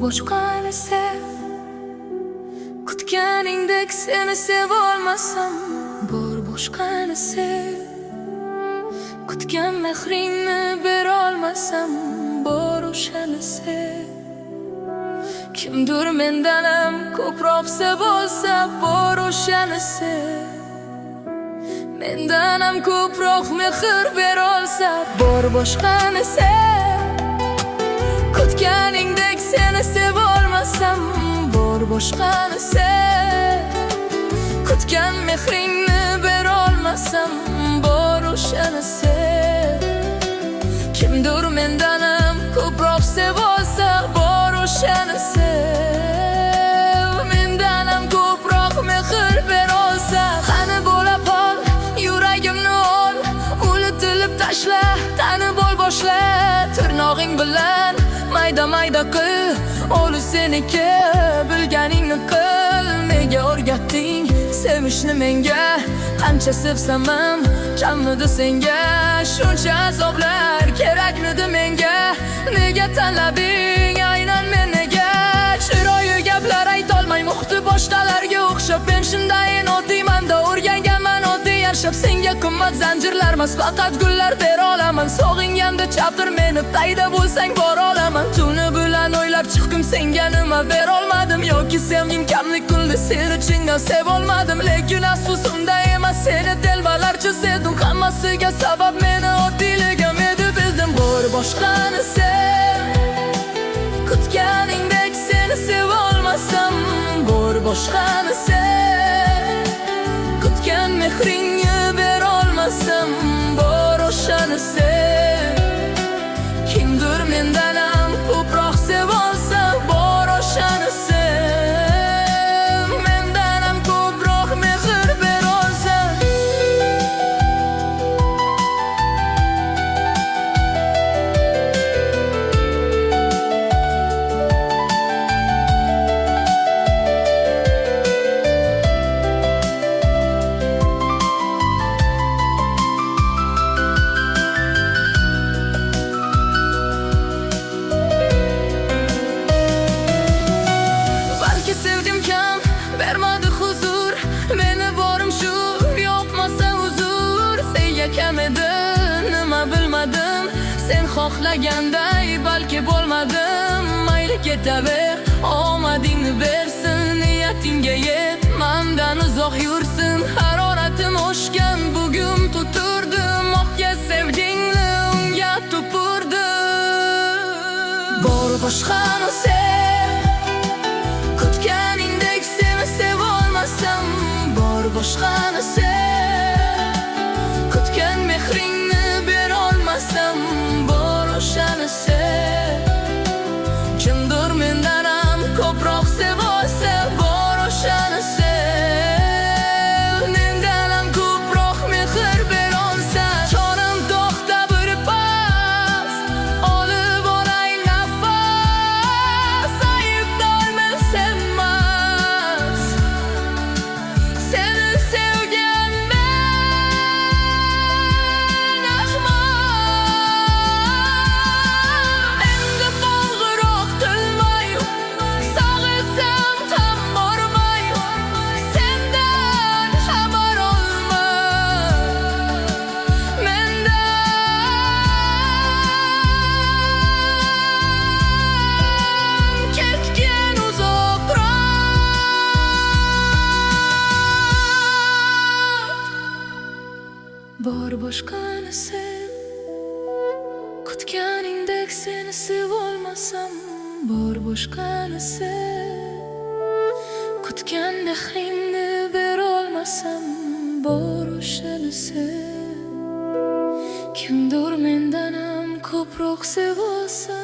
boshqani sev. Kutganingdek seni sevolmasam, bor boshqani sev. Kutgan mehringni berolmasam, bor o'shani sev. Kimdir mendan ham ko'proq sevolsa, bor o'shani sev. Mendan ham ko'proq mehr berolsa, bor boshqani sev. Kutganingdek seni sevolmasam, bor boshqani sev. Kutgan mehringni berolmasam, bor o'shani sev. Kimdir mendan ham ko'proq sevolsa, bor o'shani sev. Mendan ham ko'proq mehr berolsa, qani bo'la qol, yuragimni ol, unutilib tashla, tanib ol boshla. Tirnog'ing bilan mayda qil, o'li seniki, bilganingni qil. Nega o'rgatding sevishni menga? Qancha sevsam ham kammidi senga? Shuncha azoblar kerakmidi menga? Nega tanlading aynan meniga? Chiroyi gaplar aytolmay muxti boshqalarga o'xshab, men shundayin oddiyman-da, o'rganganman oddiy yashab. Senga qimmat zanjirlarmas, faqat gullar bera olaman. Sog'inganda chaqir meni, payda bo'lsang bor olaman. Tuni bilan o'ylab chiqdim, senga nima berolmadim, yoki sevgim kamlik qildi, seni chindan sevolmadim. Lekin afsusimda emas, seni telbalarcha sevdim. Hammasiga sabab meni oddiyligim edi, bildim. Bor boshqani sev. Kutganingdek seni sevolmasam, bor boshqani sev. Kutgan mehringni berolmasam, bor o'shani sev. Kimdir mendan ham ko'proq sevolsa, bor o'shani sev. Mendan ham ko'proq mehr berolsa. Sevdim kam, vermadi huzur, meni borim shu, yo'qmasa uzr. Senga kam edi, nima bilmadim, sen xohlaganday balki bo'lmadim. Mayli ketaver, omadingni bersin, niyatingga yet, mendan uzoq yursin. Haroratim oshgan, bugun tuturdim, oqga sevgingni unga tupurdim. Bor boshqani sev. Kutganingdek seni sevolmasam, bor boshqani sev. Kutgan mehringni berolmasam, bor o'shani sev. Kimdir mendan ham ko'proq sevolsa, bor o'shani sev. Mendan ham ko'proq mehr berolsa, jonim to'xta bir pas, olib olay nafas. Aybdorman senmas, seni sevganman ahmoq. Endi qo'ng'iroq qilmay, sog'insam ham bormay, sendan xabar olma. Mendan ketgin uzoqroq. Bor boshqani sev. Kutganingdek seni sevolmasam, bor boshqani sev. Kutgan mehringni berolmasam, bor o'shani sev. Kimdir mendan ham ko'proq sevolsa,